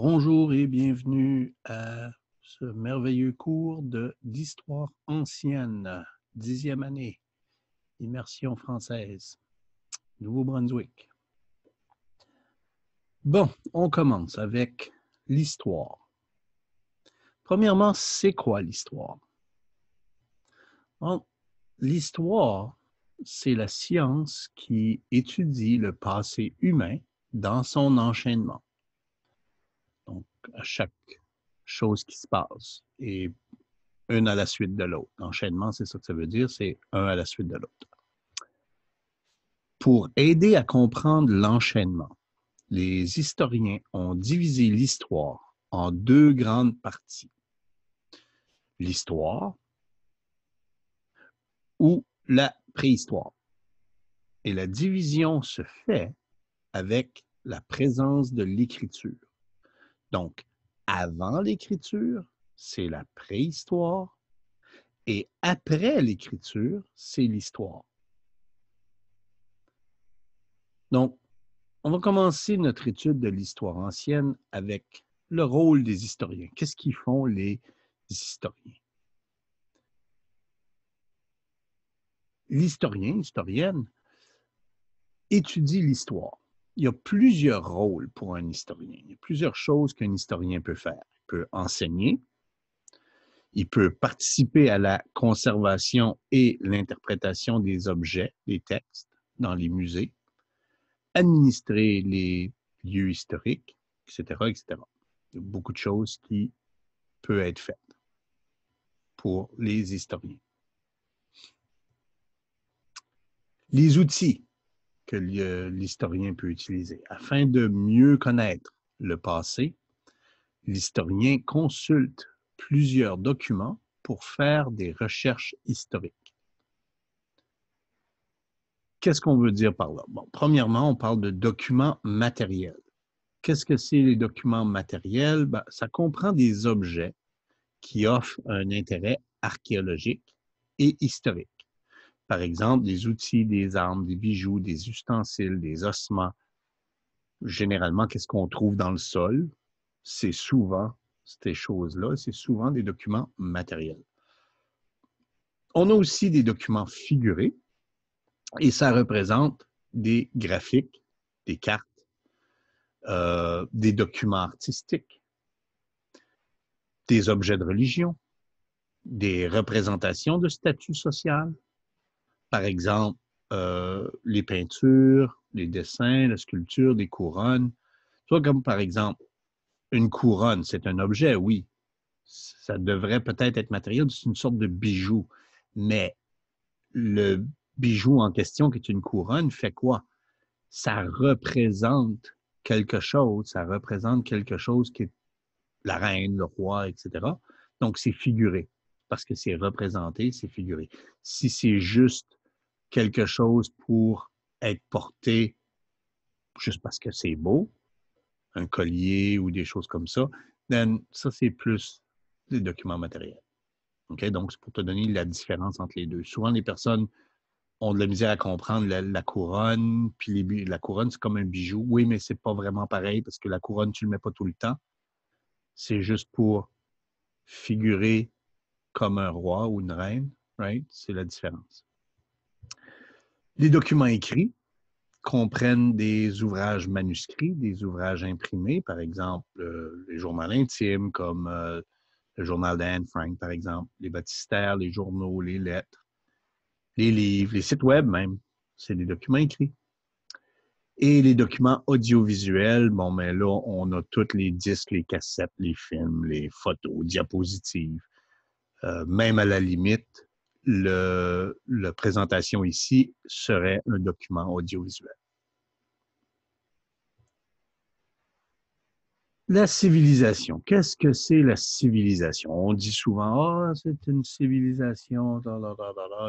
Bonjour et bienvenue à ce merveilleux cours d'histoire ancienne, 10e année, immersion française, Nouveau-Brunswick. Bon, on commence avec l'histoire. Premièrement, c'est quoi l'histoire? Bon, l'histoire, c'est la science qui étudie le passé humain dans son enchaînement. Donc, à chaque chose qui se passe et une à la suite de l'autre. L'enchaînement, c'est ça que ça veut dire, c'est un à la suite de l'autre. Pour aider à comprendre l'enchaînement, les historiens ont divisé l'histoire en deux grandes parties. L'histoire ou la préhistoire. Et la division se fait avec la présence de l'écriture. Donc, avant l'écriture, c'est la préhistoire, et après l'écriture, c'est l'histoire. Donc, on va commencer notre étude de l'histoire ancienne avec le rôle des historiens. Qu'est-ce qu'ils font les historiens? L'historien, historienne, étudie l'histoire. Il y a plusieurs rôles pour un historien. Il y a plusieurs choses qu'un historien peut faire. Il peut enseigner, il peut participer à la conservation et l'interprétation des objets, des textes dans les musées, administrer les lieux historiques, etc., etc. Il y a beaucoup de choses qui peuvent être faites pour les historiens. Les outils que l'historien peut utiliser. Afin de mieux connaître le passé, l'historien consulte plusieurs documents pour faire des recherches historiques. Qu'est-ce qu'on veut dire par là? Bon, premièrement, on parle de documents matériels. Qu'est-ce que c'est les documents matériels? Ben, ça comprend des objets qui offrent un intérêt archéologique et historique. Par exemple, des outils, des armes, des bijoux, des ustensiles, des ossements. Généralement, qu'est-ce qu'on trouve dans le sol? C'est souvent ces choses-là, c'est souvent des documents matériels. On a aussi des documents figurés et ça représente des graphiques, des cartes, des documents artistiques, des objets de religion, des représentations de statut social. Par exemple, les peintures, les dessins, la sculpture, des couronnes. Soit comme par exemple, une couronne, c'est un objet, oui. Ça devrait peut-être être matériel, c'est une sorte de bijou. Mais le bijou en question, qui est une couronne, fait quoi? Ça représente quelque chose. Ça représente quelque chose qui est la reine, le roi, etc. Donc, c'est figuré. Parce que c'est représenté, c'est figuré. Si c'est juste quelque chose pour être porté juste parce que c'est beau, un collier ou des choses comme ça, then, ça, c'est plus des documents matériels. Okay? Donc, c'est pour te donner la différence entre les deux. Souvent, les personnes ont de la misère à comprendre la couronne, puis la couronne, c'est comme un bijou. Oui, mais c'est pas vraiment pareil parce que la couronne, tu le mets pas tout le temps. C'est juste pour figurer comme un roi ou une reine, right? C'est la différence. Les documents écrits comprennent des ouvrages manuscrits, des ouvrages imprimés, par exemple, les journaux intimes comme le journal d'Anne Frank, par exemple, les baptistères, les journaux, les lettres, les livres, les sites web même. C'est des documents écrits. Et les documents audiovisuels, bon, mais là, on a tous les disques, les cassettes, les films, les photos, diapositives. Même à la limite, la présentation ici serait un document audiovisuel. La civilisation. Qu'est-ce que c'est la civilisation? On dit souvent, ah, c'est une civilisation,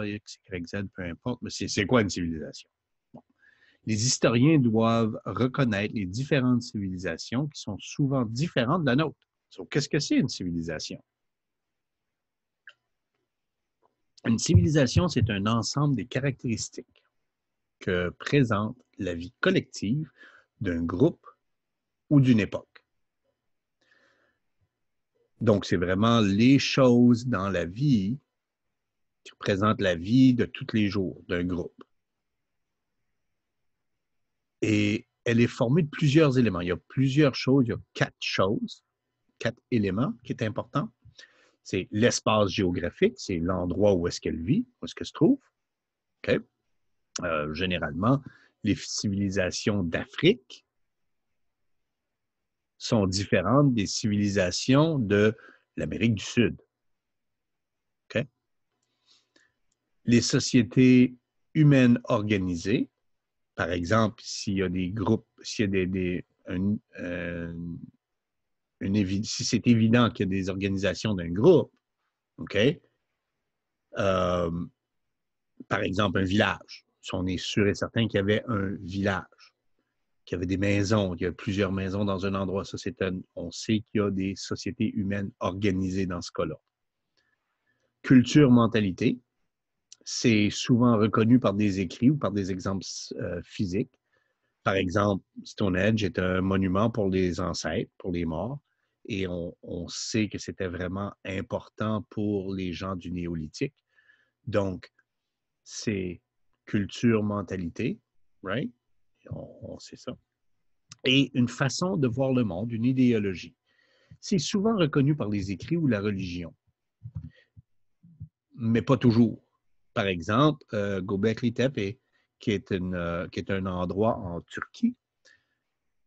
X, Y, Z, peu importe, mais c'est quoi une civilisation? Bon. Les historiens doivent reconnaître les différentes civilisations qui sont souvent différentes de la nôtre. So, qu'est-ce que c'est une civilisation? Une civilisation, c'est un ensemble des caractéristiques que présente la vie collective d'un groupe ou d'une époque. Donc, c'est vraiment les choses dans la vie qui représentent la vie de tous les jours d'un groupe. Et elle est formée de plusieurs éléments. Il y a plusieurs choses, il y a 4 choses, 4 éléments qui est important. C'est l'espace géographique, c'est l'endroit où est-ce qu'elle vit, où est-ce qu'elle se trouve. Okay? Généralement, les civilisations d'Afrique sont différentes des civilisations de l'Amérique du Sud. Okay? Les sociétés humaines organisées, par exemple, s'il y a des groupes, s'il y a si c'est évident qu'il y a des organisations d'un groupe, OK? Par exemple, un village. Si on est sûr et certain qu'il y avait un village, qu'il y avait des maisons, qu'il y a plusieurs maisons dans un endroit, ça, on sait qu'il y a des sociétés humaines organisées dans ce cas-là. Culture, mentalité, c'est souvent reconnu par des écrits ou par des exemples physiques. Par exemple, Stonehenge est un monument pour les ancêtres, pour les morts, et on sait que c'était vraiment important pour les gens du néolithique. Donc, c'est culture, mentalité, right? On sait ça. Et une façon de voir le monde, une idéologie. C'est souvent reconnu par les écrits ou la religion, mais pas toujours. Par exemple, Göbekli Tepe, qui est un endroit en Turquie,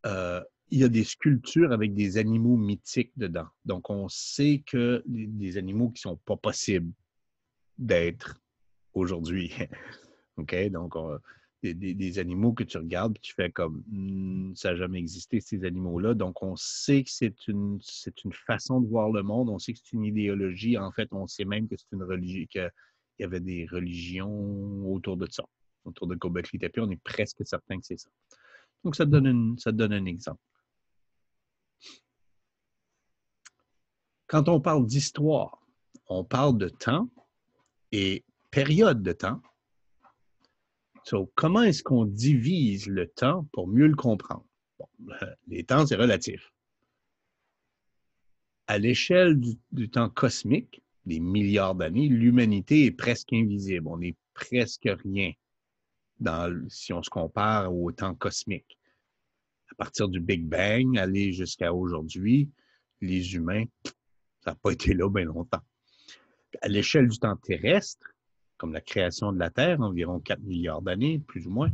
il y a des sculptures avec des animaux mythiques dedans. Donc, on sait que des animaux qui ne sont pas possibles d'être aujourd'hui. OK? Donc, des animaux que tu regardes et tu fais comme ça n'a jamais existé, ces animaux-là. Donc, on sait que c'est une façon de voir le monde. On sait que c'est une idéologie. En fait, on sait même que c'est une religion, qu'il y avait des religions autour de ça. Autour de Göbekli Tepe, on est presque certain que c'est ça. Donc, ça te donne un exemple. Quand on parle d'histoire, on parle de temps et période de temps. So, comment est-ce qu'on divise le temps pour mieux le comprendre? Bon, les temps, c'est relatif. À l'échelle du temps cosmique, des milliards d'années, l'humanité est presque invisible. On n'est presque rien si on se compare au temps cosmique. À partir du Big Bang, aller jusqu'à aujourd'hui, les humains, ça n'a pas été là bien longtemps. À l'échelle du temps terrestre, comme la création de la Terre, environ 4 milliards d'années, plus ou moins,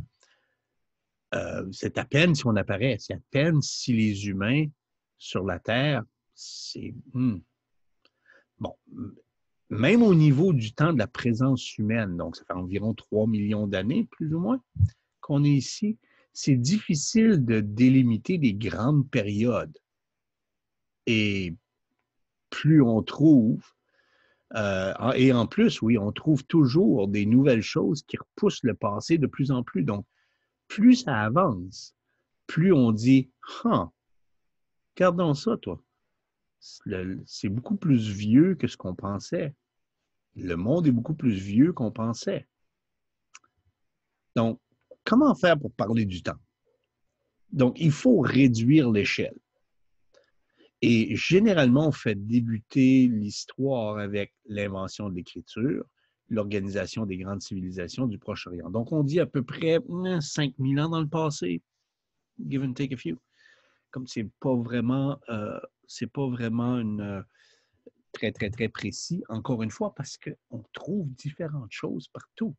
c'est à peine si on apparaît, c'est à peine si les humains sur la Terre, c'est... Bon, même au niveau du temps de la présence humaine, donc ça fait environ 3 millions d'années, plus ou moins, qu'on est ici, c'est difficile de délimiter des grandes périodes. Et plus on trouve, et en plus, oui, on trouve toujours des nouvelles choses qui repoussent le passé de plus en plus. Donc, plus ça avance, plus on dit, ah, regardons ça, toi. C'est beaucoup plus vieux que ce qu'on pensait. Le monde est beaucoup plus vieux qu'on pensait. Donc, comment faire pour parler du temps? Donc, il faut réduire l'échelle. Et généralement, on fait débuter l'histoire avec l'invention de l'écriture, l'organisation des grandes civilisations du Proche-Orient. Donc, on dit à peu près 5000 ans dans le passé, give and take a few. Comme c'est pas vraiment une, très, très, très précis, encore une fois, parce qu'on trouve différentes choses partout.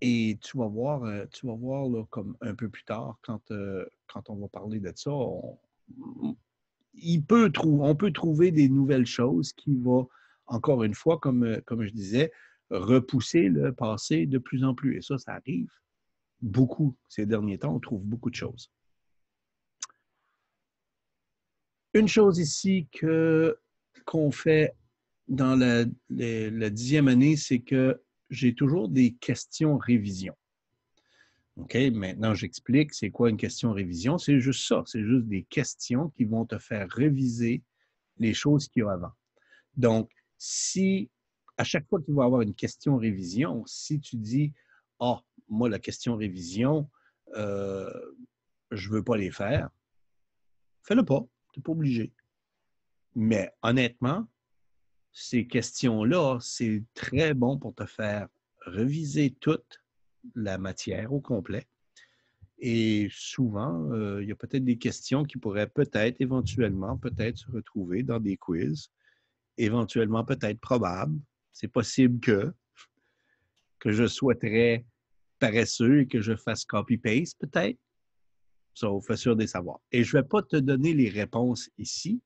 Et tu vas voir là, comme un peu plus tard, quand on va parler de ça, on peut trouver des nouvelles choses qui vont, encore une fois, comme je disais, repousser le passé de plus en plus. Et ça arrive beaucoup ces derniers temps. On trouve beaucoup de choses. Une chose ici qu'on fait dans la 10e année, c'est que j'ai toujours des questions révision. OK, maintenant j'explique c'est quoi une question révision. C'est juste ça, c'est juste des questions qui vont te faire réviser les choses qu'il y a avant. Donc, si à chaque fois qu'il va y avoir une question révision, si tu dis ah, moi, la question révision, je ne veux pas les faire, fais-le pas, tu n'es pas obligé. Mais honnêtement, ces questions-là, c'est très bon pour te faire reviser toute la matière au complet. Et souvent, il y a peut-être des questions qui pourraient peut-être, éventuellement, peut-être se retrouver dans des quiz. Éventuellement, peut-être probable. C'est possible que je sois très paresseux et que je fasse copy-paste, peut-être. Ça, au fait sûr des savoirs. Et je ne vais pas te donner les réponses ici.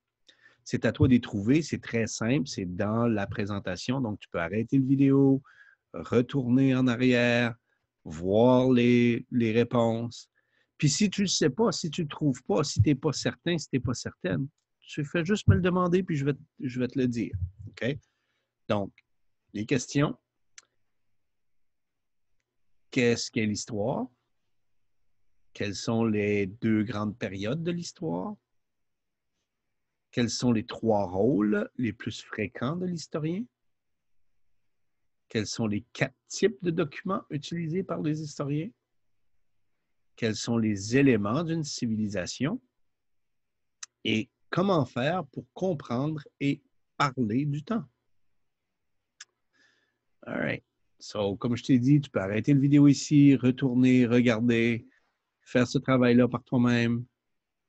C'est à toi de les trouver. C'est très simple. C'est dans la présentation. Donc, tu peux arrêter la vidéo, retourner en arrière, voir les réponses. Puis si tu ne sais pas, si tu ne trouves pas, si tu n'es pas certain, si tu n'es pas certaine, tu fais juste me le demander, puis je vais te le dire. OK? Donc, les questions. Qu'est-ce qu'est l'histoire? Quelles sont les deux grandes périodes de l'histoire? Quels sont les trois rôles les plus fréquents de l'historien? Quels sont les 4 types de documents utilisés par les historiens? Quels sont les éléments d'une civilisation? Et comment faire pour comprendre et parler du temps? All right. So, comme je t'ai dit, tu peux arrêter la vidéo ici, retourner, regarder, faire ce travail-là par toi-même.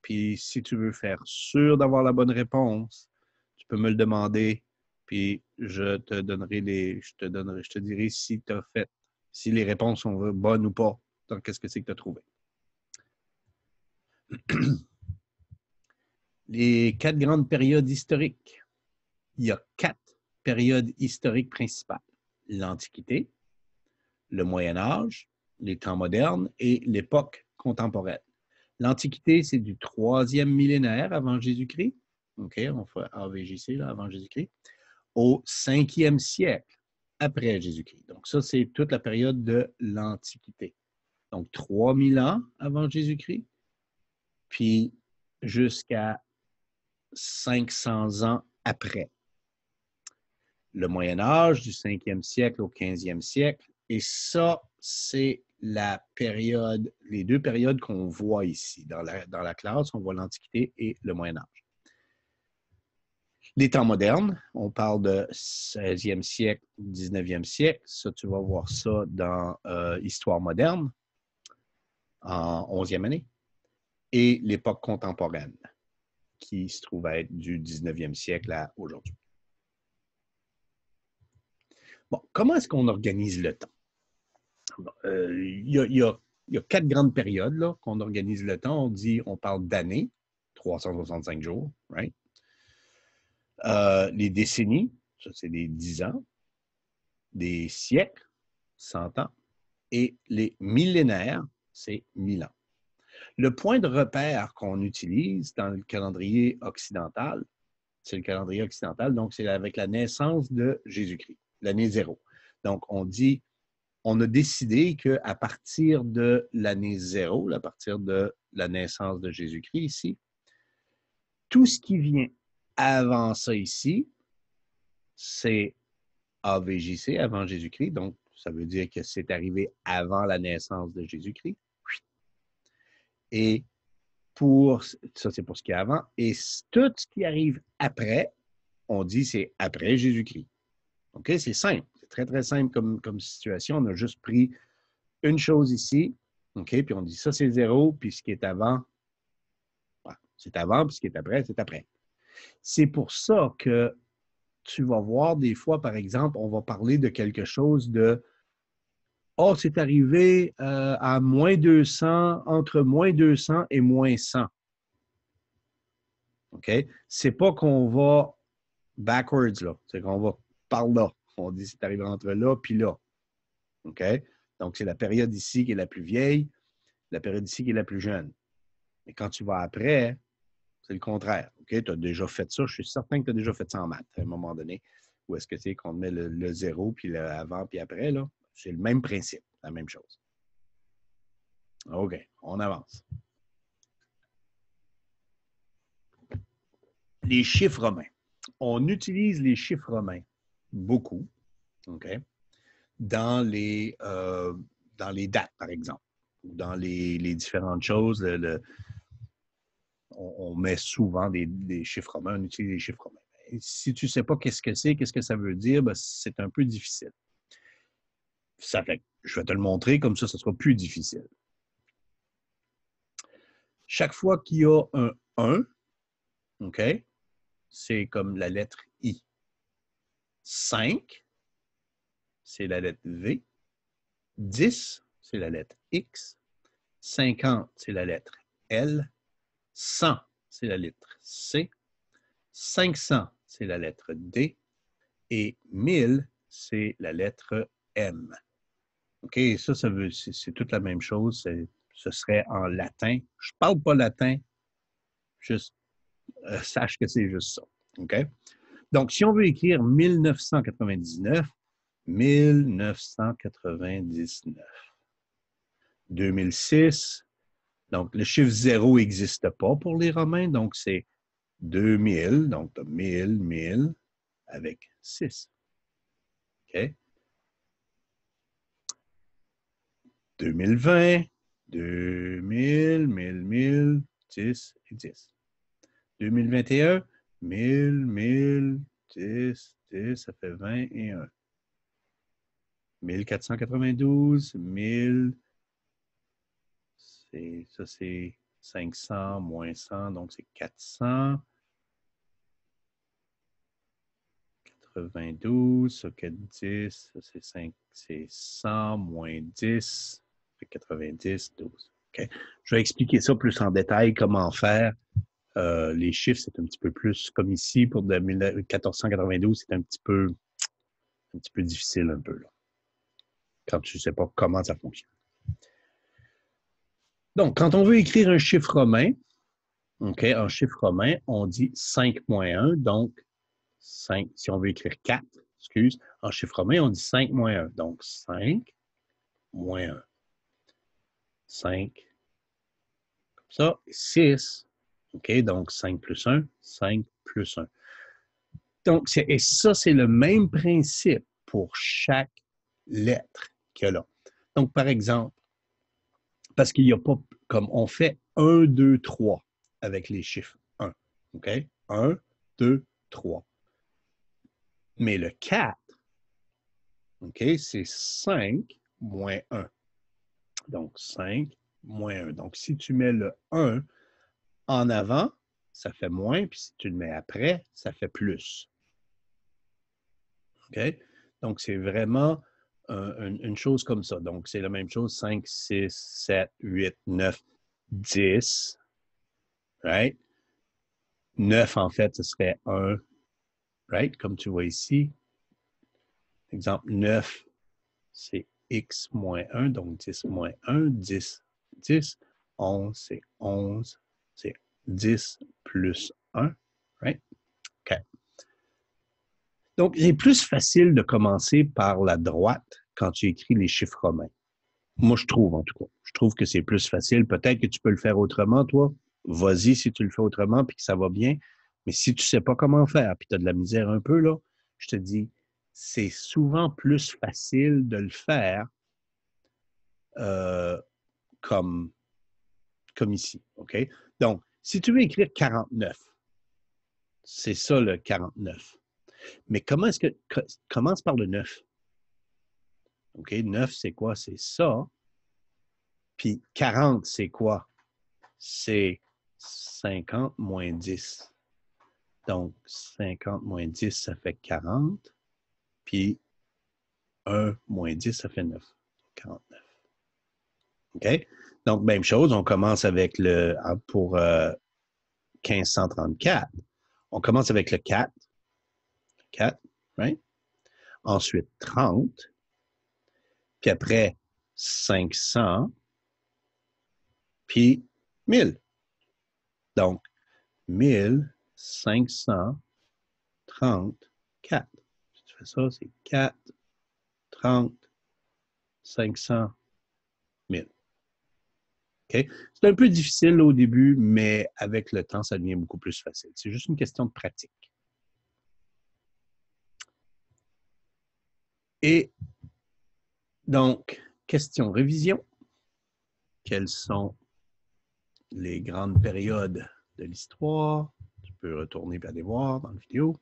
Puis, si tu veux faire sûr d'avoir la bonne réponse, tu peux me le demander. Puis, je te dirai si tu as fait, si les réponses sont bonnes ou pas. Donc, qu'est-ce que c'est que tu as trouvé? Les 4 grandes périodes historiques. Il y a 4 périodes historiques principales. L'Antiquité, le Moyen Âge, les temps modernes et l'époque contemporaine. L'Antiquité, c'est du 3e millénaire avant Jésus-Christ. OK, on fait AVJC, là, avant Jésus-Christ. Au 5e siècle après Jésus-Christ. Donc, ça, c'est toute la période de l'Antiquité. Donc, 3000 ans avant Jésus-Christ, puis jusqu'à 500 ans après. Le Moyen Âge, du 5e siècle au 15e siècle. Et ça, c'est la période, les deux périodes qu'on voit ici. Dans la classe, on voit l'Antiquité et le Moyen Âge. Les temps modernes, on parle de 16e siècle, 19e siècle. Ça, tu vas voir ça dans Histoire moderne, en 11e année. Et l'époque contemporaine, qui se trouve à être du 19e siècle à aujourd'hui. Bon, comment est-ce qu'on organise le temps? Il y a 4 grandes périodes là, qu'on organise le temps. On parle d'années, 365 jours, right? Les décennies, ça c'est des 10 ans, des siècles, 100 ans, et les millénaires, c'est 1000 ans. Le point de repère qu'on utilise dans le calendrier occidental, c'est le calendrier occidental, donc c'est avec la naissance de Jésus-Christ, l'année 0. Donc, on a décidé qu'à partir de l'année 0, à partir de la naissance de Jésus-Christ ici, tout ce qui vient avant ça ici, c'est AVJC, avant Jésus-Christ. Donc, ça veut dire que c'est arrivé avant la naissance de Jésus-Christ. Et ça, c'est pour ce qui est avant. Et tout ce qui arrive après, on dit c'est après Jésus-Christ. OK? C'est simple. C'est très, très simple comme situation. On a juste pris une chose ici, OK? Puis on dit ça, c'est 0, puis ce qui est avant, c'est avant, puis ce qui est après, c'est après. C'est pour ça que tu vas voir des fois, par exemple, on va parler de quelque chose de oh, c'est arrivé à moins 200, entre moins 200 et moins 100. OK? C'est pas qu'on va backwards, là. C'est qu'on va par là. On dit c'est arrivé entre là puis là. OK? Donc, c'est la période ici qui est la plus vieille, la période ici qui est la plus jeune. Mais quand tu vas après, c'est le contraire. OK? Tu as déjà fait ça. Je suis certain que tu as déjà fait ça en maths à un moment donné. Où est-ce que c'est qu'on met le 0, puis le avant, puis après, là? C'est le même principe, la même chose. OK, on avance. Les chiffres romains. On utilise les chiffres romains beaucoup, OK? Dans les dates, par exemple, ou dans les différentes choses. On met souvent des chiffres romains, on utilise des chiffres romains. Et si tu ne sais pas qu'est-ce que c'est, qu'est-ce que ça veut dire, ben, c'est un peu difficile. Ça fait, je vais te le montrer, comme ça sera plus difficile. Chaque fois qu'il y a un 1, OK, c'est comme la lettre I. 5, c'est la lettre V. 10, c'est la lettre X. 50, c'est la lettre L. 100, c'est la lettre C. 500, c'est la lettre D. Et 1000, c'est la lettre M. OK, ça c'est toute la même chose. Ce serait en latin. Je ne parle pas latin, juste sache que c'est juste ça. OK? Donc, si on veut écrire 1999, 1999. 2006, donc le chiffre 0 n'existe pas pour les Romains, donc c'est 2000, donc 1000, 1000 avec 6. OK? 2020, 2000, 1000, 1000, 10 et 10. 2021, 1000, 1000, 10, 10, ça fait 21. 1492, 1000, ça c'est 500 moins 100, donc c'est 400. 92, ça fait 10, ça c'est 100 moins 10, ça fait 90, 12. Okay. Je vais expliquer ça plus en détail, comment faire. Les chiffres, c'est un petit peu plus comme ici pour 1492, c'est un petit peu difficile un peu là, quand tu ne sais pas comment ça fonctionne. Donc, quand on veut écrire un chiffre romain, okay, en chiffre romain, on dit 5 moins 1, donc 5, si on veut écrire 4, excuse, en chiffre romain, on dit 5 moins 1. Donc, 5 moins 1. 5, comme ça, 6. OK, donc 5 plus 1, 5 plus 1. Donc, et ça, c'est le même principe pour chaque lettre qu'il y a là. Donc, par exemple, parce qu'il n'y a pas, comme on fait 1, 2, 3 avec les chiffres 1. OK? 1, 2, 3. Mais le 4, OK, c'est 5 moins 1. Donc, 5 moins 1. Donc, si tu mets le 1 en avant, ça fait moins, puis si tu le mets après, ça fait plus. OK? Donc, c'est vraiment une chose comme ça. Donc, c'est la même chose, 5, 6, 7, 8, 9, 10. Right? 9, en fait, ce serait 1. Right? Comme tu vois ici. Exemple, 9, c'est x moins 1, donc 10 moins 1, 10, 10. 11, c'est 11, c'est 10 plus 1. Right? OK. Donc, c'est plus facile de commencer par la droite quand tu écris les chiffres romains. Moi, je trouve, en tout cas. Je trouve que c'est plus facile. Peut-être que tu peux le faire autrement, toi. Vas-y si tu le fais autrement puis que ça va bien. Mais si tu ne sais pas comment faire puis tu as de la misère un peu, là, je te dis, c'est souvent plus facile de le faire comme ici. OK? Donc, si tu veux écrire 49, c'est ça le 49. Mais comment est-ce que. Commence par le 9. OK? 9, c'est quoi? C'est ça. Puis 40, c'est quoi? C'est 50 moins 10. Donc, 50 moins 10, ça fait 40. Puis 1 moins 10, ça fait 9. 49. OK? Donc, même chose, on commence avec le. Pour 1534, on commence avec le 4. 4, right? Ensuite, 30. Puis après, 500. Puis 1000. Donc, 1534. Si tu fais ça, c'est 4, 30, 500, 1000. Okay? C'est un peu difficile au début, mais avec le temps, ça devient beaucoup plus facile. C'est juste une question de pratique. Et donc, question révision. Quelles sont les grandes périodes de l'histoire. Tu peux retourner et aller voir dans la vidéo.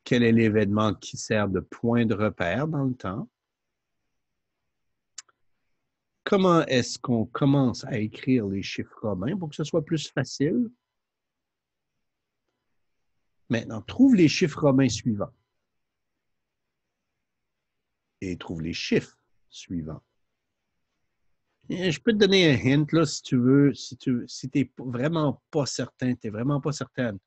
Quel est l'événement qui sert de point de repère dans le temps? Comment est-ce qu'on commence à écrire les chiffres romains pour que ce soit plus facile? Maintenant, trouve les chiffres romains suivants. Et trouve les chiffres suivants. Et je peux te donner un hint, là, si tu veux, si tu n'es vraiment pas certain, tu n'es vraiment pas certaine,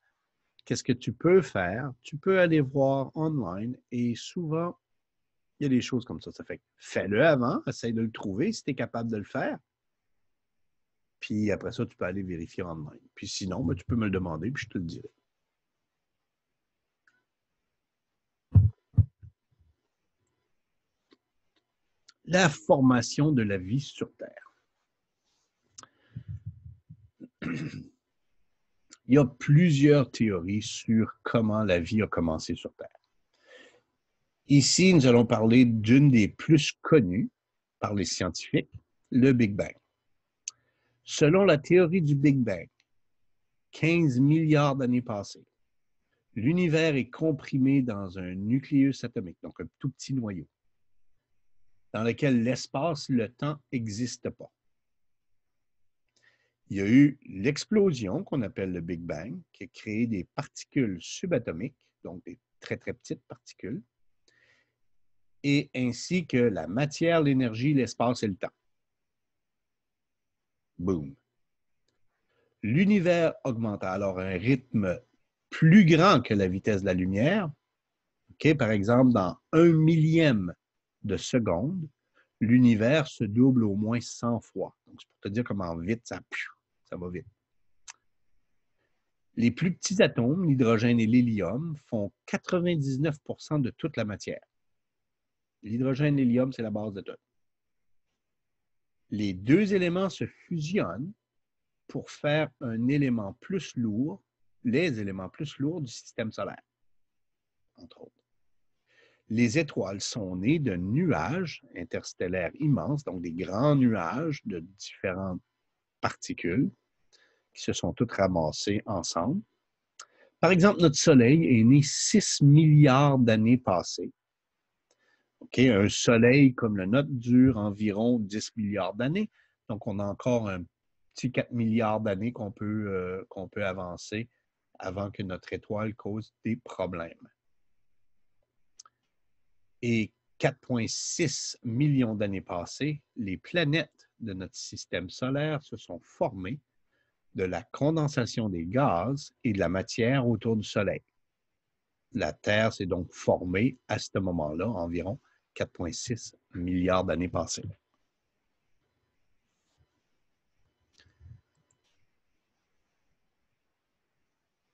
qu'est-ce que tu peux faire? Tu peux aller voir online et souvent, il y a des choses comme ça. Ça fait fais-le avant, essaye de le trouver si tu es capable de le faire. Puis après ça, tu peux aller vérifier online. Puis sinon, ben, tu peux me le demander, puis je te le dirai. La formation de la vie sur Terre. Il y a plusieurs théories sur comment la vie a commencé sur Terre. Ici, nous allons parler d'une des plus connues par les scientifiques, le Big Bang. Selon la théorie du Big Bang, 15 milliards d'années passées, l'univers est comprimé dans un nucléus atomique, donc un tout petit noyau, dans lequel l'espace, le temps n'existe pas. Il y a eu l'explosion qu'on appelle le Big Bang, qui a créé des particules subatomiques, donc des très, très petites particules, et ainsi que la matière, l'énergie, l'espace et le temps. Boom. L'univers augmenta alors à un rythme plus grand que la vitesse de la lumière. Okay? Par exemple, dans 1 millième de seconde, l'univers se double au moins 100 fois. Donc, c'est pour te dire comment vite ça va vite. Les plus petits atomes, l'hydrogène et l'hélium, font 99% de toute la matière. L'hydrogène et l'hélium, c'est la base de tout. Les deux éléments se fusionnent pour faire un élément plus lourd, les éléments plus lourds du système solaire, entre autres. Les étoiles sont nées de nuages interstellaires immenses, donc des grands nuages de différentes particules qui se sont toutes ramassées ensemble. Par exemple, notre Soleil est né 6 milliards d'années passées. Okay? Un Soleil comme le nôtre dure environ 10 milliards d'années, donc on a encore un petit 4 milliards d'années qu'on peut avancer avant que notre étoile cause des problèmes. Et 4,6 millions d'années passées, les planètes de notre système solaire se sont formées de la condensation des gaz et de la matière autour du Soleil. La Terre s'est donc formée à ce moment-là, environ 4,6 milliards d'années passées.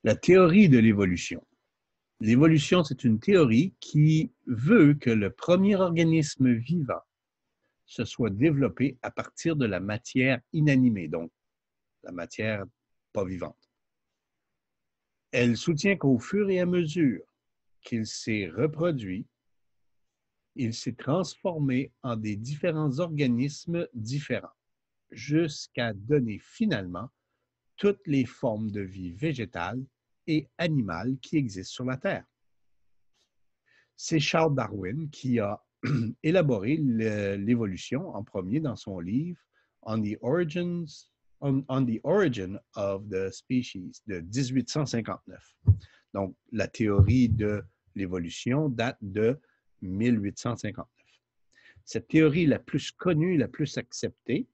La théorie de l'évolution. L'évolution, c'est une théorie qui veut que le premier organisme vivant se soit développé à partir de la matière inanimée, donc la matière pas vivante. Elle soutient qu'au fur et à mesure qu'il s'est reproduit, il s'est transformé en des différents organismes différents, jusqu'à donner finalement toutes les formes de vie végétale et animale qui existent sur la Terre. C'est Charles Darwin qui a élaboré l'évolution en premier dans son livre On the Origin of the Species de 1859. Donc, la théorie de l'évolution date de 1859. Cette théorie est la plus connue, la plus acceptée,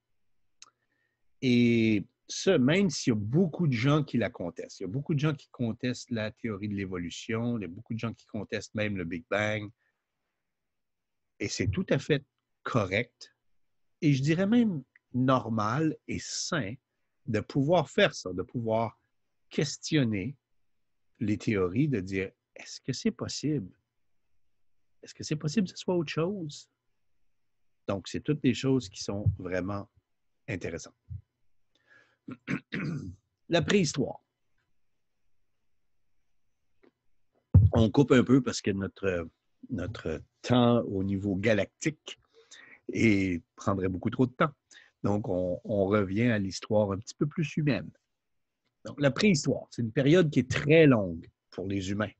et ce, même s'il y a beaucoup de gens qui la contestent. Il y a beaucoup de gens qui contestent la théorie de l'évolution, il y a beaucoup de gens qui contestent même le Big Bang, et c'est tout à fait correct, et je dirais même normal et sain de pouvoir faire ça, de pouvoir questionner les théories, de dire, est-ce que c'est possible? Est-ce que c'est possible que ce soit autre chose? Donc, c'est toutes des choses qui sont vraiment intéressantes. La préhistoire. On coupe un peu parce que notre temps au niveau galactique prendrait beaucoup trop de temps. Donc, on revient à l'histoire un petit peu plus humaine. Donc, la préhistoire, c'est une période qui est très longue pour les humains.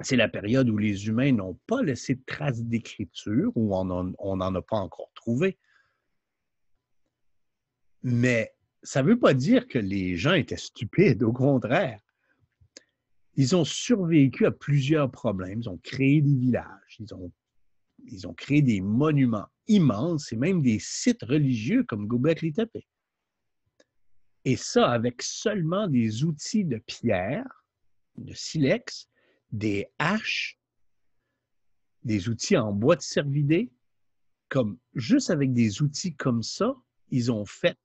C'est la période où les humains n'ont pas laissé de traces d'écriture, ou on n'en a pas encore trouvé. Mais ça ne veut pas dire que les gens étaient stupides, au contraire. Ils ont survécu à plusieurs problèmes. Ils ont créé des villages, ils ont créé des monuments immenses et même des sites religieux comme Göbekli Tepe. Et ça avec seulement des outils de pierre, de silex, des haches, des outils en bois de cervidé. Comme juste avec des outils comme ça, ils ont fait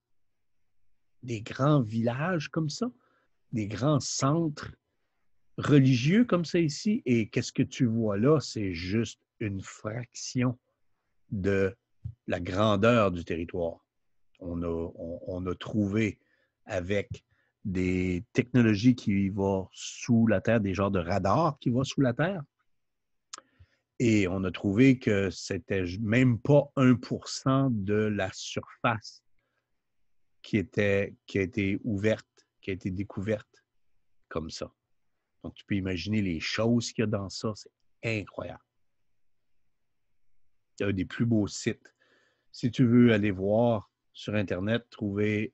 des grands villages comme ça, des grands centres religieux comme ça ici. Et qu'est-ce que tu vois là? C'est juste une fraction de la grandeur du territoire. On a trouvé avec des technologies qui vont sous la Terre, des genres de radars qui vont sous la Terre. Et on a trouvé que c'était même pas 1% de la surface qui a été ouverte, qui a été découverte comme ça. Donc, tu peux imaginer les choses qu'il y a dans ça. C'est incroyable. Il y a des plus beaux sites. Si tu veux aller voir sur Internet, trouver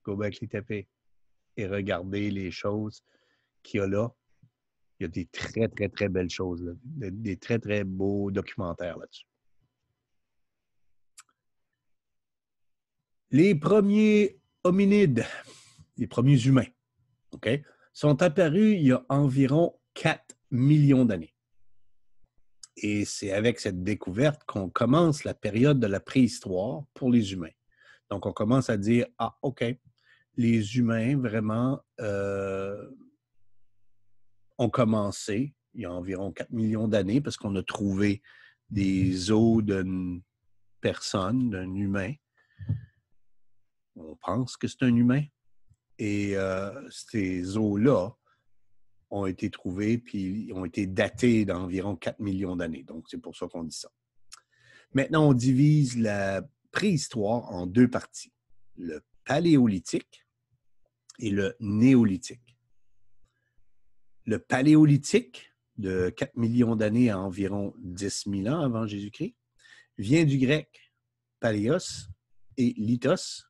Göbekli Tepe et regarder les choses qu'il y a là, il y a des très, très, très belles choses, là. Des très, très beaux documentaires là-dessus. Les premiers hominides, les premiers humains, OK, sont apparus il y a environ 4 millions d'années. Et c'est avec cette découverte qu'on commence la période de la préhistoire pour les humains. Donc, on commence à dire, ah, OK, les humains vraiment ont commencé il y a environ 4 millions d'années parce qu'on a trouvé des os d'une personne, d'un humain. On pense que c'est un humain. Et ces os-là ont été trouvés puis ont été datés d'environ 4 millions d'années. Donc, c'est pour ça qu'on dit ça. Maintenant, on divise la préhistoire en deux parties, le paléolithique et le néolithique. Le paléolithique, de 4 millions d'années à environ 10 000 ans avant Jésus-Christ, vient du grec paléos et lithos,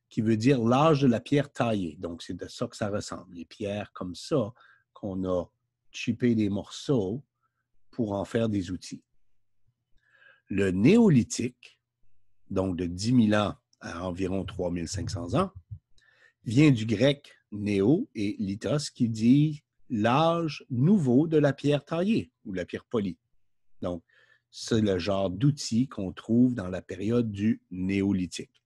qui veut dire l'âge de la pierre taillée. Donc, c'est de ça que ça ressemble. Les pierres comme ça, qu'on a chippé des morceaux pour en faire des outils. Le néolithique, donc de 10 000 ans à environ 3 500 ans, vient du grec néo et lithos, qui dit l'âge nouveau de la pierre taillée ou la pierre polie. Donc, c'est le genre d'outils qu'on trouve dans la période du néolithique.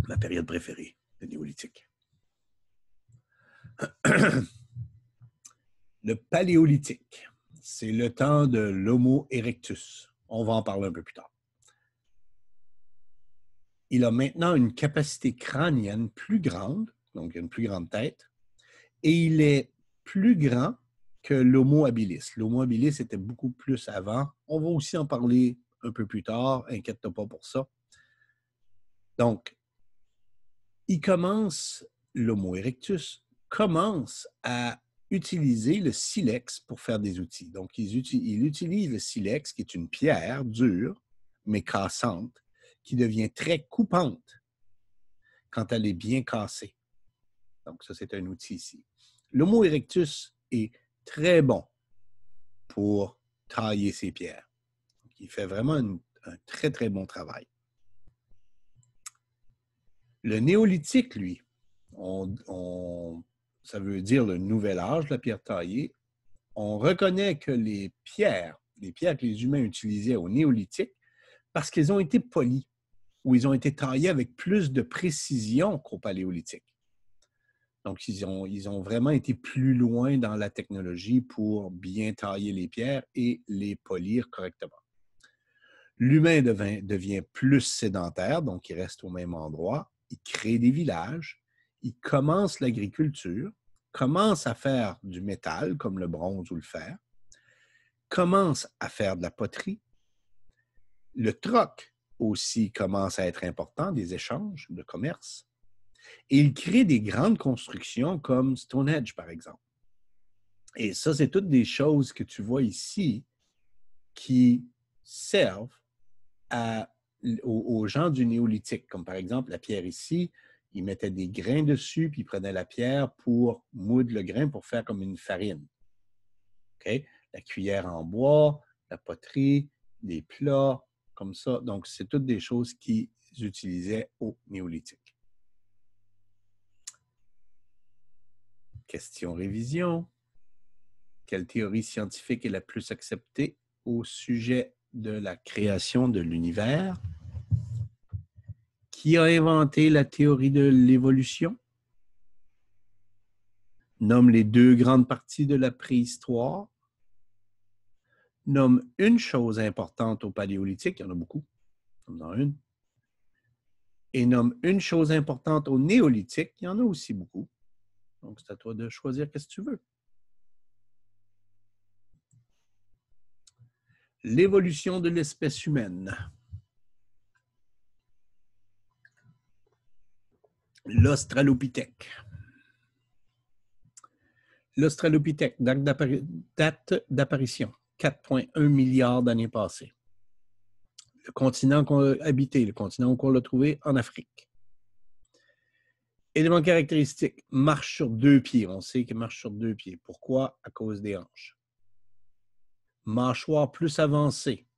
Ma période préférée, le néolithique. Le paléolithique, c'est le temps de l'Homo erectus. On va en parler un peu plus tard. Il a maintenant une capacité crânienne plus grande, donc une plus grande tête, et il est plus grand que l'Homo habilis. L'Homo habilis était beaucoup plus avant. On va aussi en parler un peu plus tard, inquiète-toi pas pour ça. Donc, l'Homo erectus commence à utiliser le silex pour faire des outils. Donc, il utilise le silex, qui est une pierre dure, mais cassante, qui devient très coupante quand elle est bien cassée. Donc, ça, c'est un outil ici. L'Homo erectus est très bon pour tailler ses pierres. Donc, il fait vraiment un très, très bon travail. Le néolithique, lui, ça veut dire le nouvel âge de la pierre taillée. On reconnaît que les pierres que les humains utilisaient au néolithique, parce qu'elles ont été polies ou ils ont été taillées avec plus de précision qu'au paléolithique. Donc, ils ont vraiment été plus loin dans la technologie pour bien tailler les pierres et les polir correctement. L'humain devient plus sédentaire, donc il reste au même endroit, il crée des villages, il commence l'agriculture, commence à faire du métal comme le bronze ou le fer, commence à faire de la poterie. Le troc aussi commence à être important, des échanges de commerce. Et il crée des grandes constructions comme Stonehenge, par exemple. Et ça, c'est toutes des choses que tu vois ici qui servent aux gens du néolithique. Comme par exemple, la pierre ici, ils mettaient des grains dessus, puis ils prenaient la pierre pour moudre le grain pour faire comme une farine. Okay? La cuillère en bois, la poterie, des plats, comme ça. Donc, c'est toutes des choses qu'ils utilisaient au néolithique. Question révision. Quelle théorie scientifique est la plus acceptée au sujet de la création de l'univers? Qui a inventé la théorie de l'évolution? Nomme les deux grandes parties de la préhistoire. Nomme une chose importante au paléolithique, il y en a beaucoup, nomme-en une. Et nomme une chose importante au néolithique, il y en a aussi beaucoup. Donc, c'est à toi de choisir qu'est-ce que tu veux. L'évolution de l'espèce humaine. L'Australopithèque. L'Australopithèque, date d'apparition, 4,1 milliards d'années passées. Le continent qu'on a habité, le continent qu'on l'a trouvé en Afrique. Éléments caractéristiques, marche sur deux pieds. On sait qu'il marche sur deux pieds. Pourquoi? À cause des hanches. Mâchoire plus avancée.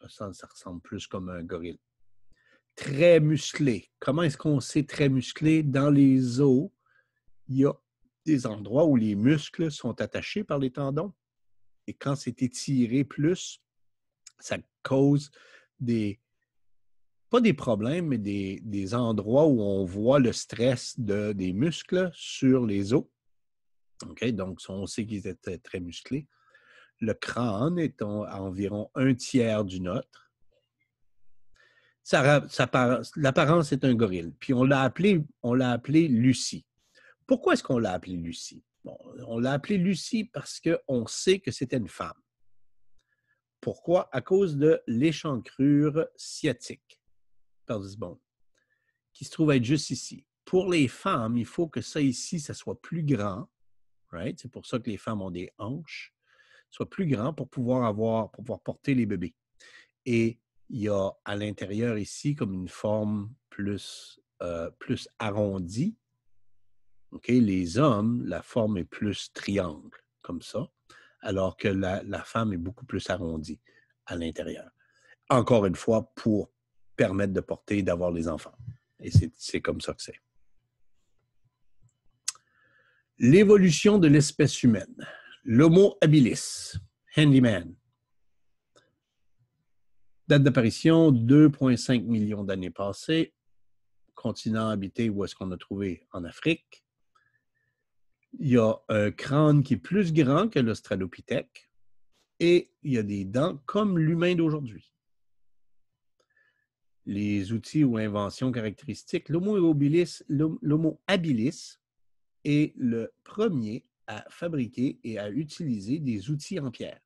Ça ressemble plus comme un gorille. Très musclé. Comment est-ce qu'on sait très musclé? Dans les os, il y a des endroits où les muscles sont attachés par les tendons. Et quand c'est étiré plus, ça cause pas des problèmes, mais des endroits où on voit le stress des muscles sur les os. Okay? Donc, on sait qu'ils étaient très musclés. Le crâne est à environ un tiers du nôtre. L'apparence est un gorille. Puis on l'a appelé Lucie. Pourquoi est-ce qu'on l'a appelé Lucie? Bon, on l'a appelée Lucie parce qu'on sait que c'était une femme. Pourquoi? À cause de l'échancrure sciatique, bon, qui se trouve être juste ici. Pour les femmes, il faut que ça ici, ça soit plus grand. Right? C'est pour ça que les femmes ont des hanches. Soit plus grand pour pouvoir porter les bébés. Et il y a à l'intérieur ici comme une forme plus arrondie. Okay? Les hommes, la forme est plus triangle, comme ça, alors que la femme est beaucoup plus arrondie à l'intérieur. Encore une fois, pour permettre de porter et d'avoir les enfants. Et c'est comme ça que c'est. L'évolution de l'espèce humaine. L'Homo habilis, handyman. Date d'apparition, 2,5 millions d'années passées. Continent habité, où est-ce qu'on a trouvé? En Afrique. Il y a un crâne qui est plus grand que l'Australopithèque et il y a des dents comme l'humain d'aujourd'hui. Les outils ou inventions caractéristiques, l'Homo habilis est le premier à fabriquer et à utiliser des outils en pierre.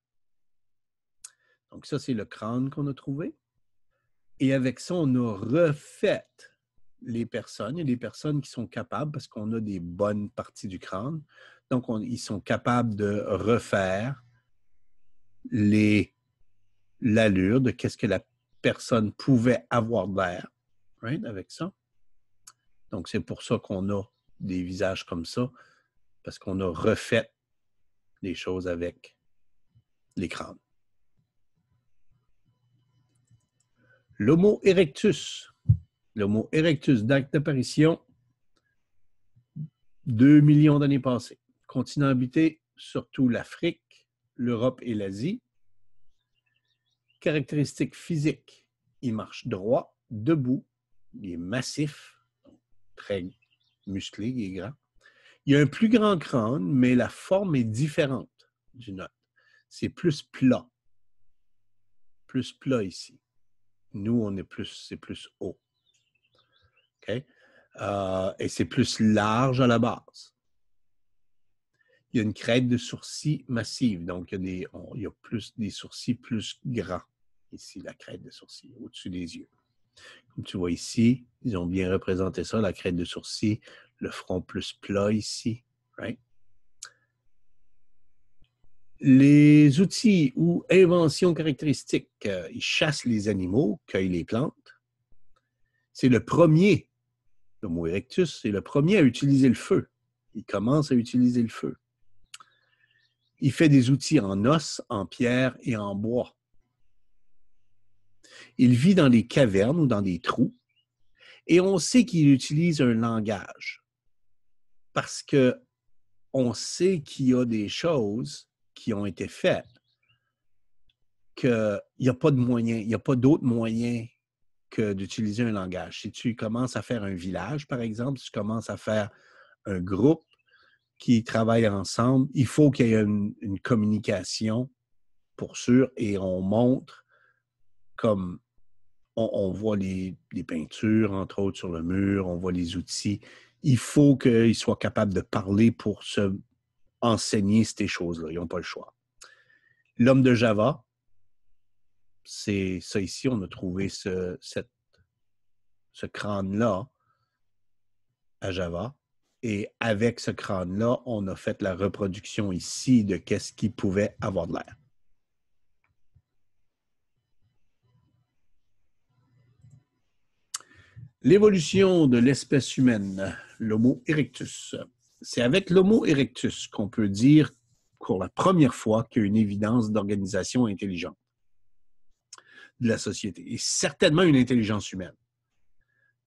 Donc ça, c'est le crâne qu'on a trouvé. Et avec ça, on a refait les personnes. Il y a des personnes qui sont capables, parce qu'on a des bonnes parties du crâne, donc ils sont capables de refaire l'allure de qu'est-ce que la personne pouvait avoir d'air, right, avec ça. Donc, c'est pour ça qu'on a des visages comme ça, parce qu'on a refait les choses avec les crânes. L'Homo erectus. L'Homo erectus, date d'apparition, 2 millions d'années passées. Continent habité, surtout l'Afrique, l'Europe et l'Asie. Caractéristiques physiques, il marche droit, debout, il est massif, très musclé, il est grand. Il y a un plus grand crâne, mais la forme est différente du nôtre. C'est plus plat. Plus plat ici. Nous, c'est plus haut. Okay? Et c'est plus large à la base. Il y a une crête de sourcils massive, donc il y a des sourcils plus grands. Ici, la crête de sourcil, au-dessus des yeux. Comme tu vois ici, ils ont bien représenté ça, la crête de sourcil, le front plus plat ici. Right? Les outils ou inventions caractéristiques, ils chassent les animaux, cueillent les plantes. C'est le premier, l'Homo erectus, c'est le premier à utiliser le feu. Il commence à utiliser le feu. Il fait des outils en os, en pierre et en bois. Il vit dans des cavernes ou dans des trous. Et on sait qu'il utilise un langage parce qu'on sait qu'il y a des choses qui ont été faites qu'il n'y a pas de moyen, il n'y a pas d'autre moyen que d'utiliser un langage. Si tu commences à faire un village, par exemple, si tu commences à faire un groupe qui travaille ensemble, il faut qu'il y ait une communication pour sûr et on montre comme on voit les peintures, entre autres, sur le mur, on voit les outils. Il faut qu'ils soient capables de parler pour se enseigner ces choses-là. Ils n'ont pas le choix. L'homme de Java, c'est ça ici, on a trouvé ce crâne-là à Java. Et avec ce crâne-là, on a fait la reproduction ici de qu'est-ce qui pouvait avoir de l'air. L'évolution de l'espèce humaine, l'Homo erectus. C'est avec l'Homo erectus qu'on peut dire pour la première fois qu'il y a une évidence d'organisation intelligente de la société, et certainement une intelligence humaine.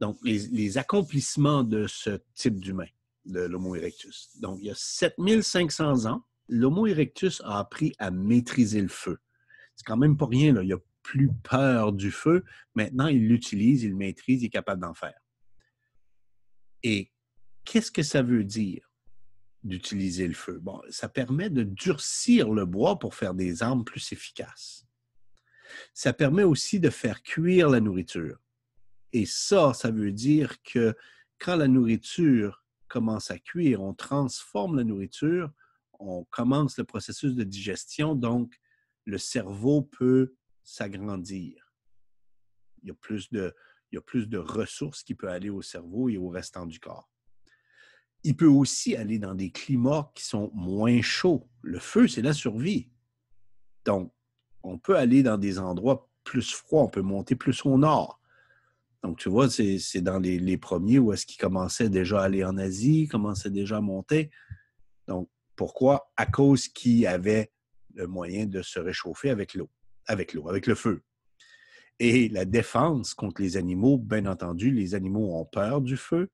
Donc, les accomplissements de ce type d'humain, de l'Homo erectus. Donc, il y a 7500 ans, l'Homo erectus a appris à maîtriser le feu. C'est quand même pas rien, là. Il n'a plus peur du feu. Maintenant, il l'utilise, il le maîtrise, il est capable d'en faire. Et qu'est-ce que ça veut dire d'utiliser le feu? Bon, ça permet de durcir le bois pour faire des armes plus efficaces. Ça permet aussi de faire cuire la nourriture. Et ça veut dire que quand la nourriture commence à cuire, on transforme la nourriture, on commence le processus de digestion, donc le cerveau peut s'agrandir. Il y a plus de ressources qui peuvent aller au cerveau et au restant du corps. Il peut aussi aller dans des climats qui sont moins chauds. Le feu, c'est la survie. Donc, on peut aller dans des endroits plus froids, on peut monter plus au nord. Donc, tu vois, c'est dans les premiers où est-ce qu'ils commençaient déjà à aller en Asie, commençaient déjà à monter. Donc, pourquoi? À cause qu'ils avaient le moyen de se réchauffer avec le feu. Et la défense contre les animaux, bien entendu, les animaux ont peur du feu.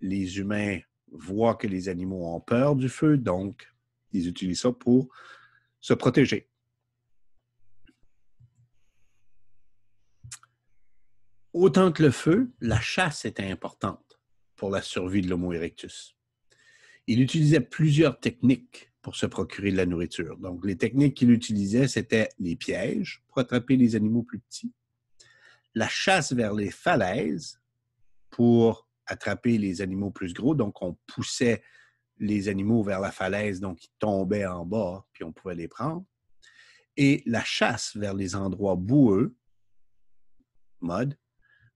Les humains voient que les animaux ont peur du feu, donc ils utilisent ça pour se protéger. Autant que le feu, la chasse était importante pour la survie de l'Homo erectus. Il utilisait plusieurs techniques pour se procurer de la nourriture. Donc, les techniques qu'il utilisait, c'était les pièges pour attraper les animaux plus petits, la chasse vers les falaises pour attraper les animaux plus gros. Donc, on poussait les animaux vers la falaise, donc ils tombaient en bas, puis on pouvait les prendre. Et la chasse vers les endroits boueux, mud.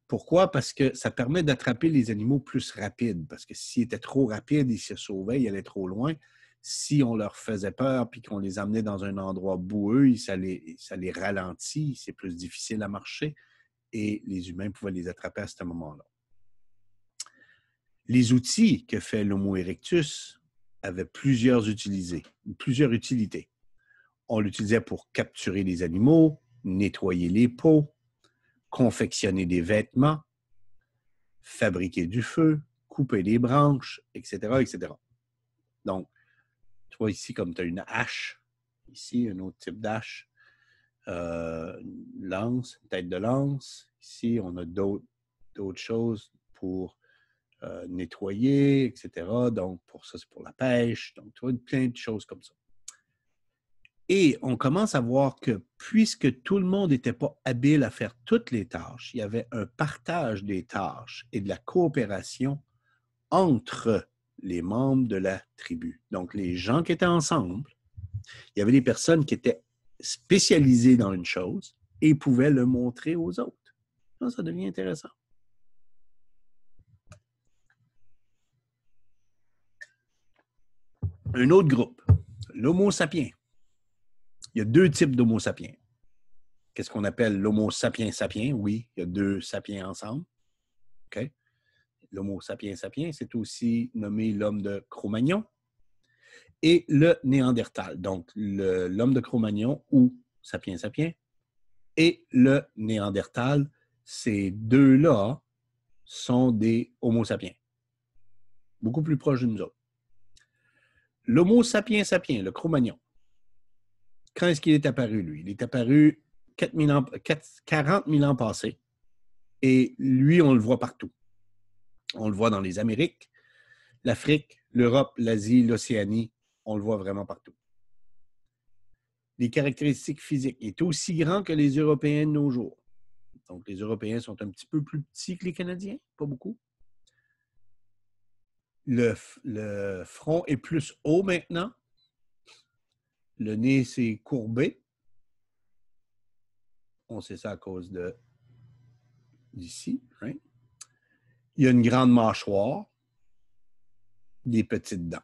Pourquoi? Parce que ça permet d'attraper les animaux plus rapides. Parce que s'ils étaient trop rapides, ils se sauvaient, ils allaient trop loin. Si on leur faisait peur puis qu'on les amenait dans un endroit boueux, ça les ralentit, c'est plus difficile à marcher et les humains pouvaient les attraper à ce moment-là. Les outils que fait l'Homo erectus avaient plusieurs utilités. On l'utilisait pour capturer les animaux, nettoyer les peaux, confectionner des vêtements, fabriquer du feu, couper des branches, etc., etc. Donc, tu vois ici, comme tu as une hache, ici, un autre type d'hache, lance, tête de lance. Ici, on a d'autres choses pour nettoyer, etc. Donc, pour ça, c'est pour la pêche. Donc, tu vois, plein de choses comme ça. Et on commence à voir que puisque tout le monde n'était pas habile à faire toutes les tâches, il y avait un partage des tâches et de la coopération entre les membres de la tribu. Donc, les gens qui étaient ensemble, il y avait des personnes qui étaient spécialisées dans une chose et pouvaient le montrer aux autres. Ça devient intéressant. Un autre groupe, l'Homo sapiens. Il y a deux types d'Homo sapiens. Qu'est-ce qu'on appelle l'Homo sapiens sapiens? Oui, il y a deux sapiens ensemble. Okay. L'Homo sapiens sapiens, c'est aussi nommé l'homme de Cro-Magnon et le Néandertal. Donc, l'homme de Cro-Magnon ou sapiens sapiens et le Néandertal, ces deux-là sont des Homo sapiens, beaucoup plus proches de nous autres. L'Homo sapiens sapiens, le Cro-Magnon, quand est-ce qu'il est apparu, lui? Il est apparu 40 000 ans passés et lui, on le voit partout. On le voit dans les Amériques, l'Afrique, l'Europe, l'Asie, l'Océanie, on le voit vraiment partout. Les caractéristiques physiques. Il est aussi grand que les Européens de nos jours. Donc, les Européens sont un petit peu plus petits que les Canadiens, pas beaucoup. Le front est plus haut maintenant. Le nez s'est courbé. On sait ça à cause d'ici. Right? Il y a une grande mâchoire, des petites dents.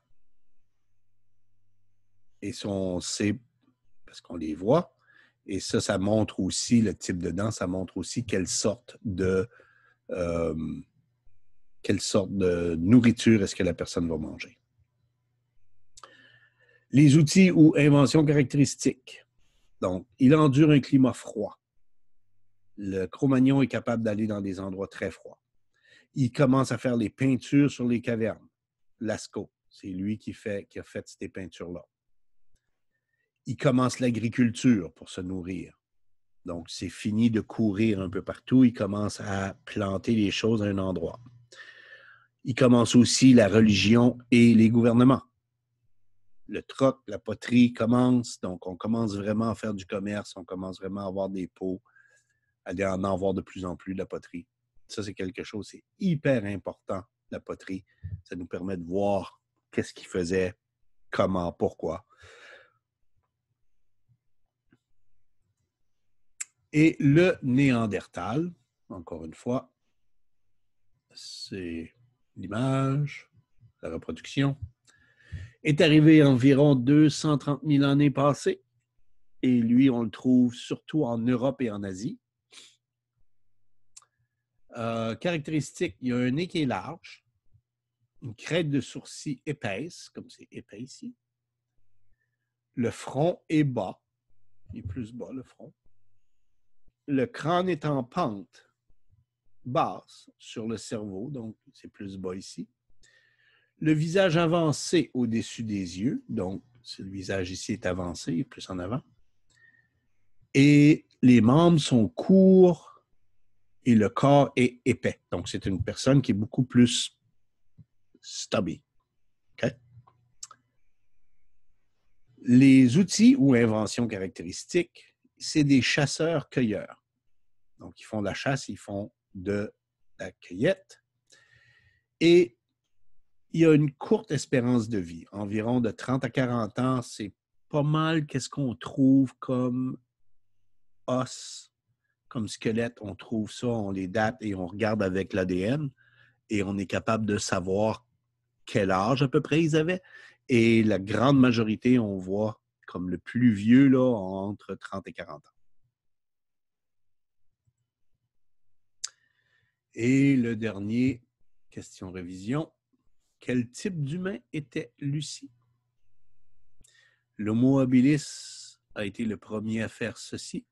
Et ça, on sait, parce qu'on les voit, et ça montre aussi, le type de dents, ça montre aussi quelle sorte de nourriture est-ce que la personne va manger. Les outils ou inventions caractéristiques. Donc, il endure un climat froid. Le Cro-Magnon est capable d'aller dans des endroits très froids. Il commence à faire les peintures sur les cavernes. Lascaux, c'est lui qui a fait ces peintures-là. Il commence l'agriculture pour se nourrir. Donc, c'est fini de courir un peu partout. Il commence à planter les choses à un endroit. Il commence aussi la religion et les gouvernements. Le troc, la poterie commence. Donc, on commence vraiment à faire du commerce. On commence vraiment à avoir des pots, à en avoir de plus en plus de la poterie. Ça, c'est quelque chose, c'est hyper important, la poterie. Ça nous permet de voir qu'est-ce qu'il faisait, comment, pourquoi. Et le Néandertal, encore une fois, c'est l'image, la reproduction, est arrivé environ 230 000 années passées. Et lui, on le trouve surtout en Europe et en Asie. Caractéristique, il y a un nez qui est large, une crête de sourcils épaisse, comme c'est épais ici. Le front est bas, il est plus bas le front. Le crâne est en pente basse sur le cerveau, donc c'est plus bas ici. Le visage avancé au-dessus des yeux, donc le visage ici est avancé, plus en avant. Et les membres sont courts et le corps est épais. Donc, c'est une personne qui est beaucoup plus stubby. Okay? Les outils ou inventions caractéristiques, c'est des chasseurs-cueilleurs. Donc, ils font de la chasse, ils font de la cueillette. Et il y a une courte espérance de vie, environ de 30 à 40 ans. C'est pas mal qu'est-ce qu'on trouve comme os, comme squelette. On trouve ça, on les date et on regarde avec l'ADN et on est capable de savoir quel âge à peu près ils avaient. Et la grande majorité, on voit comme le plus vieux, là, entre 30 et 40 ans. Et le dernier, question révision. Quel type d'humain était Lucie? L'Homo habilis a été le premier à faire ceci.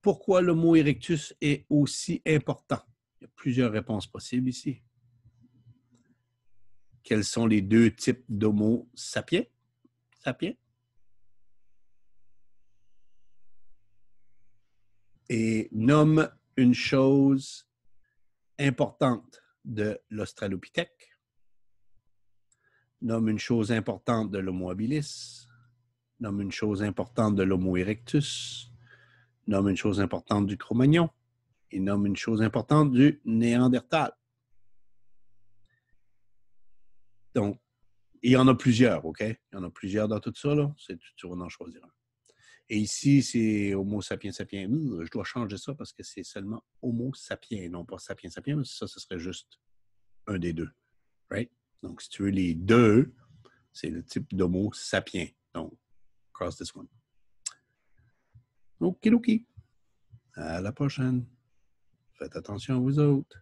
Pourquoi l'Homo erectus est aussi important? Il y a plusieurs réponses possibles ici. Quels sont les deux types d'Homo sapiens? Et nomme une chose importante de l'Australopithèque, nomme une chose importante de l'Homo habilis, nomme une chose importante de l'Homo erectus, nomme une chose importante du Cro-Magnon et nomme une chose importante du Néandertal. Donc, il y en a plusieurs, OK? Il y en a plusieurs dans tout ça, là. Tu vas en choisir un. Et ici, c'est Homo sapiens sapiens. Je dois changer ça parce que c'est seulement Homo sapiens, non pas sapiens sapiens, mais ça, ce serait juste un des deux. Right? Donc, si tu veux les deux, c'est le type d'Homo sapiens. Donc, cross this one. Okidoki. À la prochaine. Faites attention à vous autres.